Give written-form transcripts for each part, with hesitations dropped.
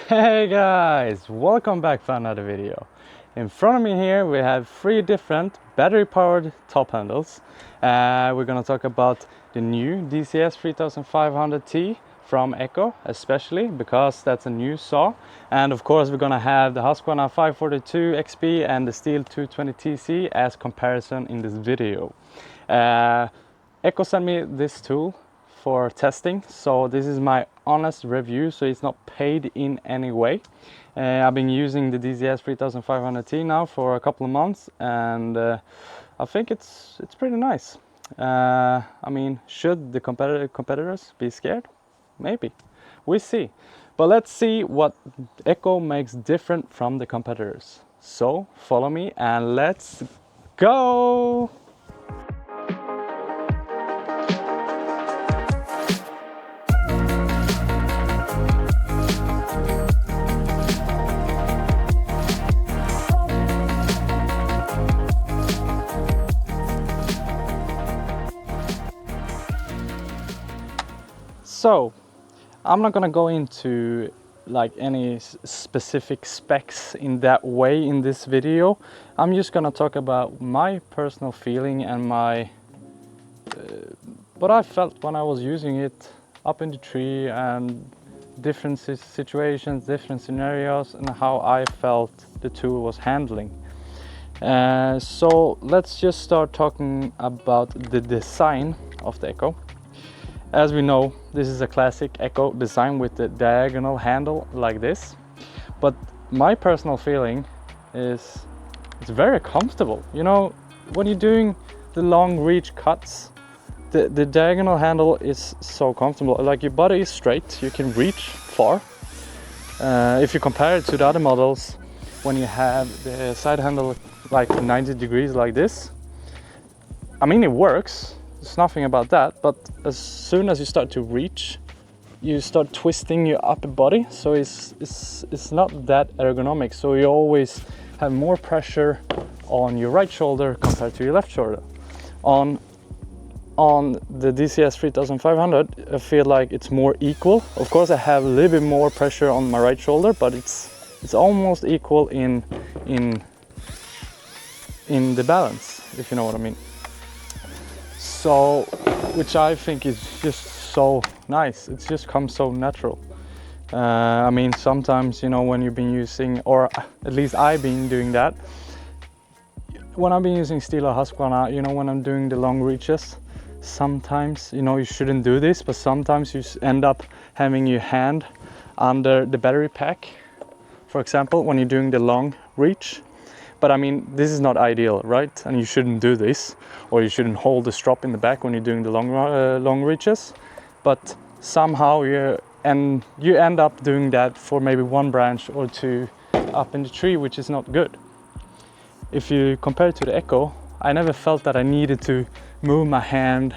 Hey guys, welcome back for another video. In front of me here we have three different battery powered top handles. We're gonna talk about the new DCS 3500T from Echo, especially because that's a new saw, and of course we're gonna have the Husqvarna 542 XP and the Steel 220TC as comparison in this video. Echo sent me this tool for testing, so this is my honest review, so it's not paid in any way. I've been using the DCS 3500T now for a couple of months, and I think it's pretty nice. I mean, should the competitors be scared? Maybe. We see. But let's see what Echo makes different from the competitors. So follow me and let's go! So, I'm not gonna go into like any specific specs in that way in this video. I'm just gonna talk about my personal feeling and my what I felt when I was using it up in the tree, and different situations, different scenarios, and how I felt the tool was handling. So let's just start talking about the design of the Echo. As we know, this is a classic Echo design with the diagonal handle like this. But my personal feeling is it's very comfortable. You know, when you're doing the long reach cuts, the diagonal handle is so comfortable. Like, your body is straight, you can reach far. If you compare it to the other models, when you have the side handle like 90 degrees like this, I mean, it works. There's nothing about that, but as soon as you start to reach, you start twisting your upper body, so it's not that ergonomic. So you always have more pressure on your right shoulder compared to your left shoulder. On the DCS 3500, I feel like it's more equal. Of course, I have a little bit more pressure on my right shoulder, but it's almost equal in the balance, if you know what I mean. So, which I think is just so nice. It just comes so natural. I mean, sometimes, you know, when you've been using, or at least I've been doing that, when I've been using Steel or Husqvarna, you know, when I'm doing the long reaches, sometimes, you know, you shouldn't do this, but sometimes you end up having your hand under the battery pack, for example, when you're doing the long reach. But I mean, this is not ideal, right? And you shouldn't do this, or you shouldn't hold the strap in the back when you're doing the long reaches. But somehow you end up doing that for maybe one branch or two up in the tree, which is not good. If you compare it to the Echo, I never felt that I needed to move my hand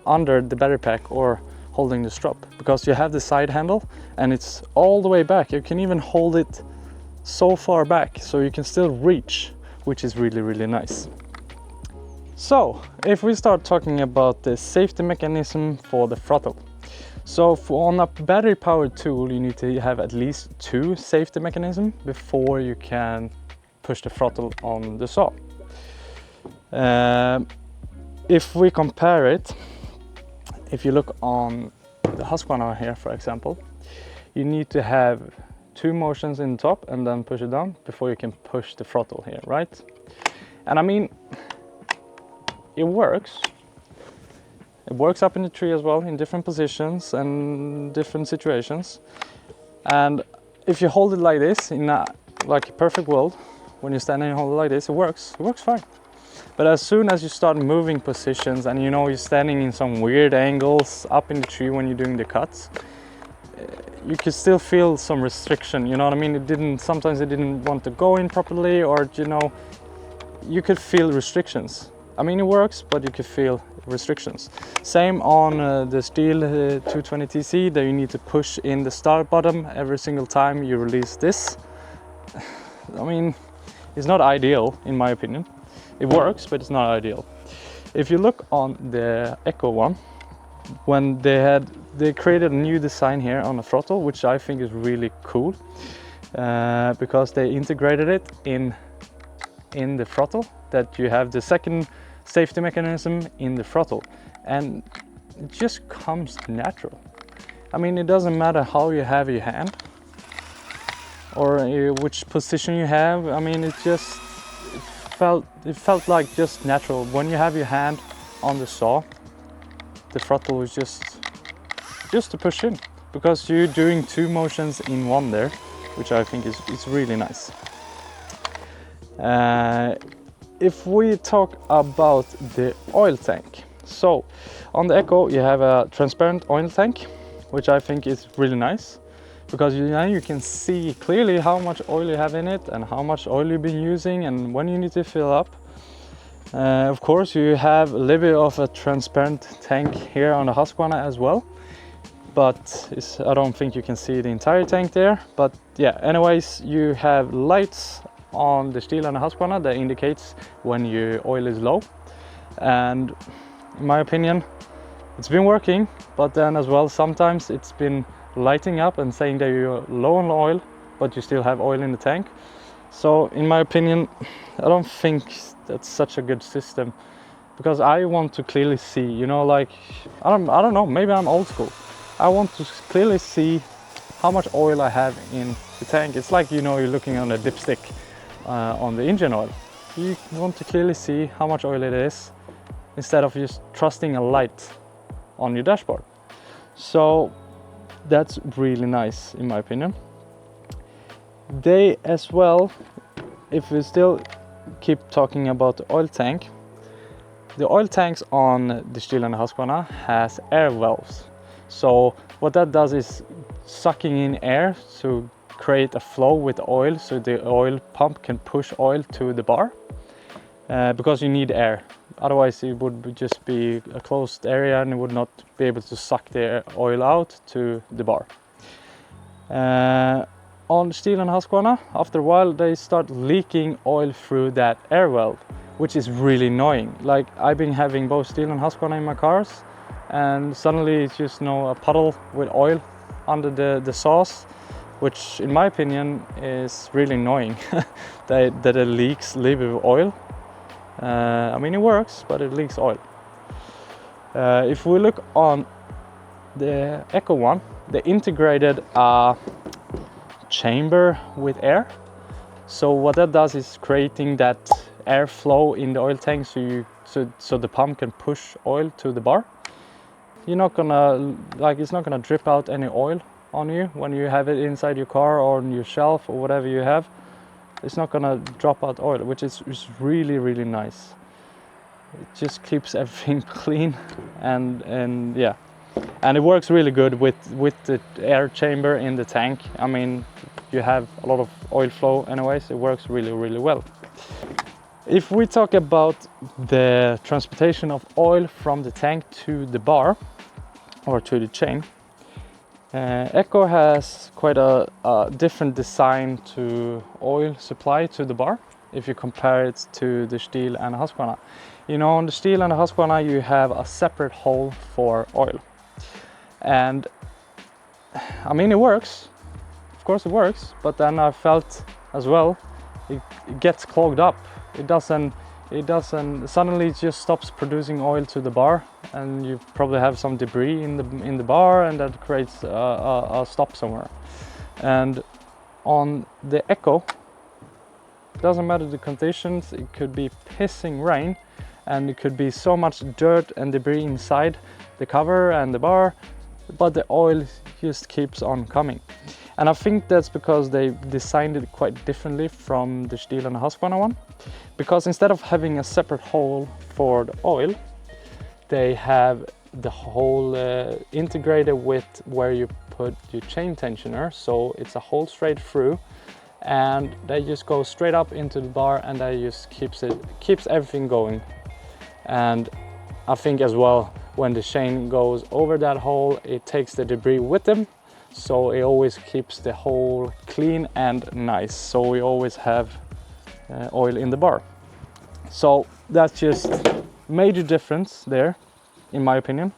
under the battery pack or holding the strap, because you have the side handle and it's all the way back. You can even hold it so far back, so you can still reach, which is really, really nice. So if we start talking about the safety mechanism for the throttle, so on a battery powered tool you need to have at least two safety mechanisms before you can push the throttle on the saw. If we compare it, if you look on the Husqvarna here, for example, you need to have two motions in the top and then push it down before you can push the throttle here, right? And I mean, it works. It works up in the tree as well, in different positions and different situations. And if you hold it like this, in a perfect world, when you're standing and hold it like this, it works fine. But as soon as you start moving positions and, you know, you're standing in some weird angles up in the tree when you're doing the cuts, you could still feel some restriction, you know what I mean? Sometimes it didn't want to go in properly, or, you know, you could feel restrictions. I mean, it works, but you could feel restrictions. Same on the Steel 220TC, that you need to push in the start button every single time you release this. I mean, it's not ideal in my opinion. It works, but it's not ideal. If you look on the Echo one, when they had they created a new design here on the throttle, which I think is really cool, because they integrated it in the throttle, that you have the second safety mechanism in the throttle, and it just comes natural. I mean, it doesn't matter how you have your hand or which position you have. I mean, it felt like just natural. When you have your hand on the saw, the throttle is just to push in, because you're doing two motions in one there, which I think is really nice. If we talk about the oil tank, so on the Echo you have a transparent oil tank, which I think is really nice, because now you can see clearly how much oil you have in it and how much oil you've been using and when you need to fill up. Of course, you have a little bit of a transparent tank here on the Husqvarna as well, but I don't think you can see the entire tank there. But yeah, anyways, you have lights on the Stihl and the Husqvarna that indicates when your oil is low, and in my opinion it's been working. But then as well, sometimes it's been lighting up and saying that you're low on oil but you still have oil in the tank. So in my opinion, I don't think that's such a good system, because I want to clearly see, you know, like I don't know, maybe I'm old school. I want to clearly see how much oil I have in the tank. It's like, you know, you're looking on a dipstick on the engine oil. You want to clearly see how much oil it is, instead of just trusting a light on your dashboard. So that's really nice in my opinion. They as well, if we still keep talking about the oil tank, the oil tanks on the Stihl and the Husqvarna has air valves. So what that does is sucking in air to create a flow with oil, so the oil pump can push oil to the bar, because you need air. Otherwise it would just be a closed area and it would not be able to suck the oil out to the bar. On Stihl and Husqvarna, after a while they start leaking oil through that air valve, which is really annoying. Like, I've been having both Stihl and Husqvarna in my cars, and suddenly it's just, you know, a puddle with oil under the sauce, which in my opinion is really annoying. that it leaks a little bit of oil. I mean, it works, but it leaks oil. If we look on the Echo one, they integrated a chamber with air. So what that does is creating that airflow in the oil tank, so the pump can push oil to the bar. You're not gonna, like, it's not gonna drip out any oil on you when you have it inside your car or on your shelf or whatever you have. It's not gonna drop out oil, which is really, really nice. It just keeps everything clean, and yeah, and it works really good with the air chamber in the tank. I mean, you have a lot of oil flow anyways. It works really, really well. If we talk about the transportation of oil from the tank to the bar or to the chain, Echo has quite a different design to oil supply to the bar if you compare it to the Stihl and the Husqvarna. You know, on the Stihl and the Husqvarna you have a separate hole for oil, and I mean, it works, of course it works, but then I felt as well it gets clogged up. It doesn't suddenly it just stops producing oil to the bar, and you probably have some debris in the bar, and that creates a stop somewhere. And on the Echo, doesn't matter the conditions, it could be pissing rain and it could be so much dirt and debris inside the cover and the bar, but the oil just keeps on coming. And I think that's because they designed it quite differently from the Stihl and the Husqvarna one. Because instead of having a separate hole for the oil, they have the hole integrated with where you put your chain tensioner. So it's a hole straight through, and they just go straight up into the bar, and that just keeps everything going. And I think as well, when the chain goes over that hole, it takes the debris with them. So it always keeps the hole clean and nice. So we always have oil in the bar. So that's just major difference there, in my opinion.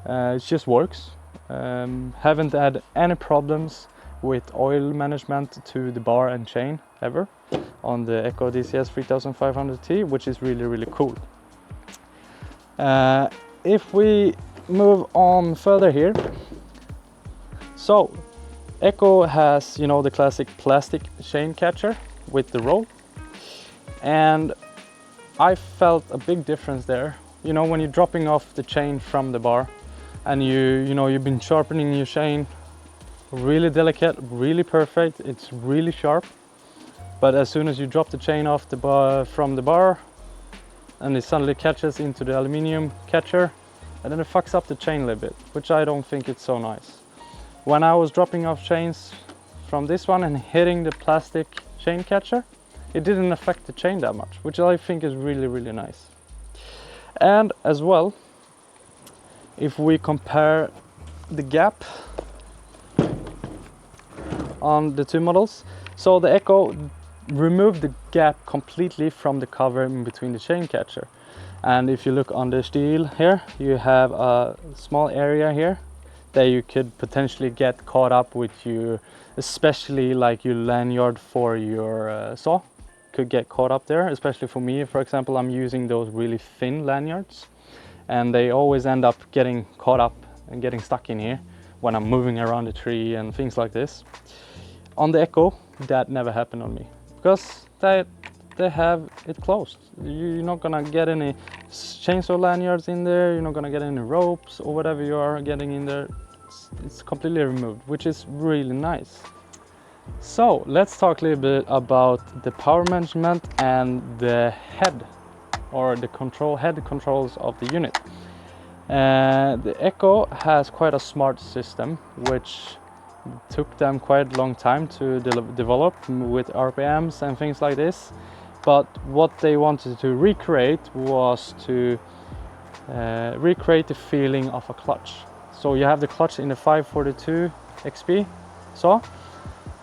It just works. Haven't had any problems with oil management to the bar and chain ever on the Echo DCS 3500T, which is really cool. If we move on further here, so Echo has, you know, the classic plastic chain catcher with the roll, and I felt a big difference there. You know, when you're dropping off the chain from the bar and you've been sharpening your chain, really delicate, really perfect, it's really sharp. But as soon as you drop the chain off the bar from the bar, and it suddenly catches into the aluminium catcher, and then it fucks up the chain a little bit, which I don't think it's so nice. When I was dropping off chains from this one and hitting the plastic chain catcher, it didn't affect the chain that much, which I think is really nice. And as well, if we compare the gap on the two models, so the Echo removed the gap completely from the cover in between the chain catcher. And if you look on the steel here, you have a small area here that you could potentially get caught up with you, especially like your lanyard for your saw could get caught up there. Especially for me, for example, I'm using those really thin lanyards, and they always end up getting caught up and getting stuck in here when I'm moving around the tree and things like this. On the Echo, that never happened on me, because they have it closed. You're not gonna get any chainsaw lanyards in there, you're not gonna get any ropes or whatever you are getting in there. It's completely removed, which is really nice. So let's talk a little bit about the power management and the head, or the head controls of the unit. The Echo has quite a smart system, which took them quite a long time to develop with RPMs and things like this. But what they wanted to recreate was to recreate the feeling of a clutch. So you have the clutch in the 542 XP saw,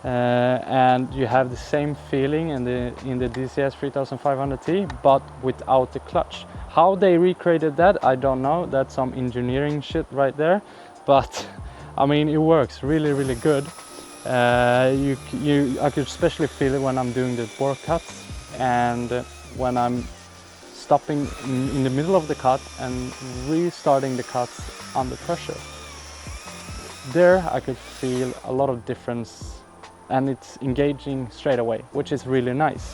and you have the same feeling in the DCS 3500T, but without the clutch. How they recreated that, I don't know. That's some engineering shit right there, but I mean, it works really good. I could especially feel it when I'm doing the bore cuts, and when I'm stopping in the middle of the cut and restarting the cuts under pressure. There I could feel a lot of difference, and it's engaging straight away, which is really nice.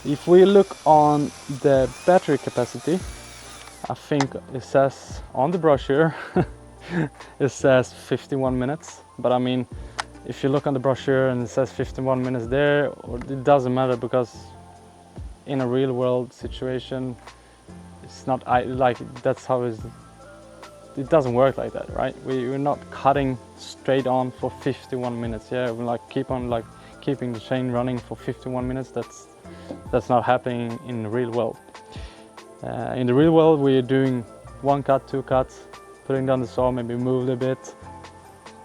If we look on the battery capacity, I think it says on the brochure it says 51 minutes, but I mean, if you look on the brochure and it says 51 minutes there, it doesn't matter, because in a real world situation, it's not like that's how it doesn't work like that, right? We're not cutting straight on for 51 minutes. Yeah, we like keeping the chain running for 51 minutes. That's not happening in the real world. In the real world, we're doing one cut, two cuts, putting down the saw, maybe move a bit.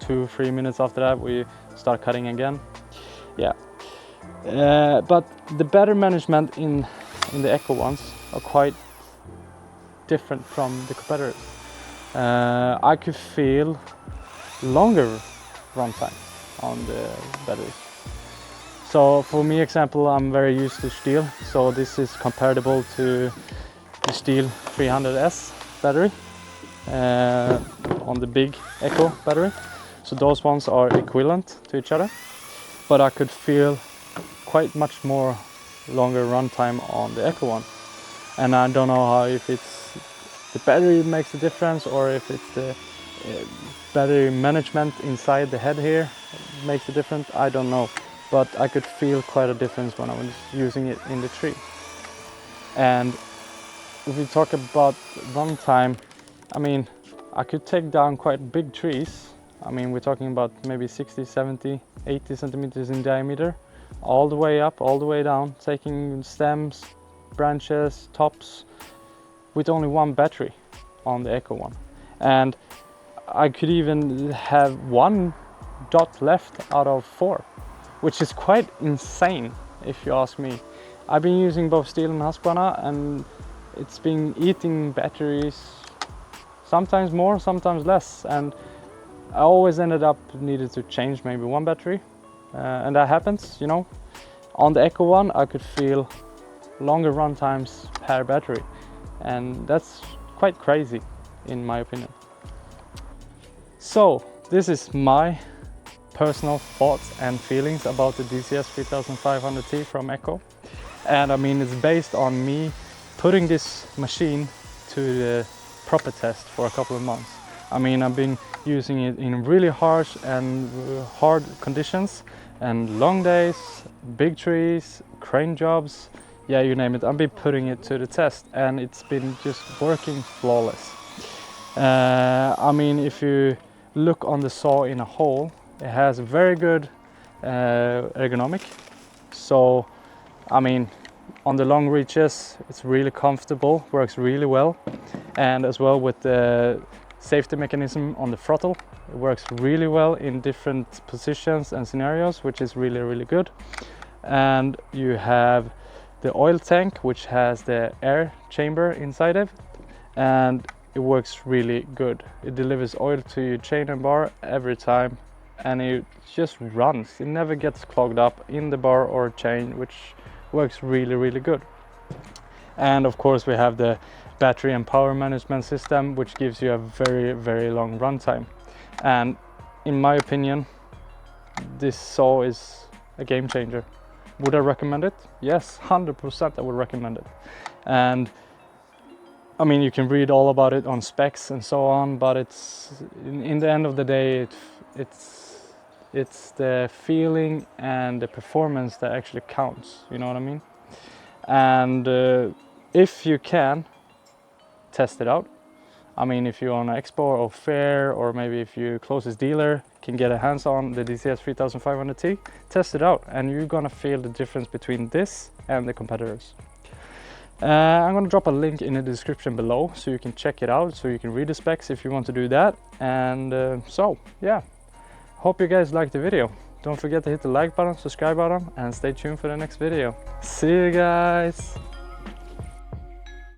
2-3 minutes after that, we start cutting again. Yeah, but the battery management in the Echo ones are quite different from the competitors. I could feel longer runtime on the batteries. So for me, example, I'm very used to steel, so this is comparable to the steel 300S battery on the big Echo battery. So those ones are equivalent to each other, but I could feel quite much more longer runtime on the Echo one. And I don't know if it's the battery makes a difference, or if it's the battery management inside the head here makes a difference. I don't know, but I could feel quite a difference when I was using it in the tree. And if we talk about runtime, I mean, I could take down quite big trees. I mean, we're talking about maybe 60, 70, 80 centimeters in diameter, all the way up, all the way down, taking stems, branches, tops, with only one battery on the Echo one. And I could even have one dot left out of 4, which is quite insane if you ask me. I've been using both steel and Husqvarna, and it's been eating batteries sometimes more, sometimes less, and I always ended up needed to change maybe one battery, and that happens, you know. On the Echo one I could feel longer run times per battery, and that's quite crazy in my opinion. So this is my personal thoughts and feelings about the DCS 3500T from Echo, and I mean it's based on me putting this machine to the proper test for a couple of months. I mean, I've been using it in really harsh and hard conditions and long days, big trees, crane jobs, yeah, you name it. I've been putting it to the test and it's been just working flawless. I mean, if you look on the saw in a whole, it has very good ergonomic. So, I mean, on the long reaches, it's really comfortable, works really well. And as well with the safety mechanism on the throttle, it works really well in different positions and scenarios, which is really, really good. And you have the oil tank, which has the air chamber inside of it, and it works really good. It delivers oil to your chain and bar every time, and it just runs. It never gets clogged up in the bar or chain, which works really, really good. And of course we have the battery and power management system, which gives you a very, very long runtime. And in my opinion, this saw is a game changer. Would I recommend it? Yes, 100% I would recommend it. And I mean, you can read all about it on specs and so on, but it's in the end of the day, it's the feeling and the performance that actually counts, you know what I mean? And if you can, test it out. I mean, if you're on an expo or fair, or maybe if your closest dealer can get a hands on the DCS 3500T, test it out and you're gonna feel the difference between this and the competitors. I'm gonna drop a link in the description below so you can check it out, so you can read the specs if you want to do that. And so yeah, hope you guys liked the video. Don't forget to hit the like button, subscribe button, and stay tuned for the next video. See you guys.